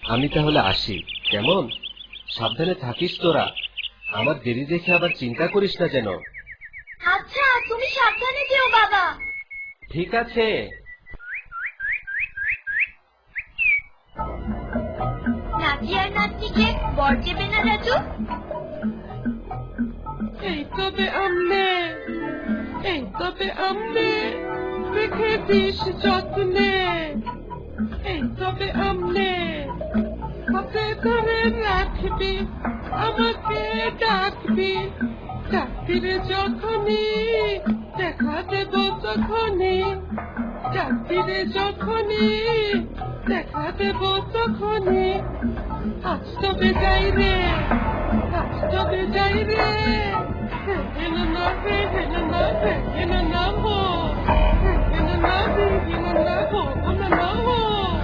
আমি তাহলে আসি। কেমন? সাবধানে থাকিস তোরা। আমার দেরি দেখে আবার চিন্তা করিস না যেন। আচ্ছা, তুমি সাবধানে যেও বাবা। ঠিক আছে। নাতি আর নাতনিকে বর দেবে না রাজু? এই তবে আমনে রেখে দিস যত্নে। এই তবে আমনে হাতে ধরে রাখবি, আমাকে ডাকবি। ডাকবিরে যখনই দেখা দেব তখনই, ডাকবিরে যখনই দেখা দেব তখনই। আজ তবে যাই রে, আজ তবে যাই রে। হেন না রে, হেন না রে, হেন না হো, হেন না রে, হেন না হো, হেন না হো।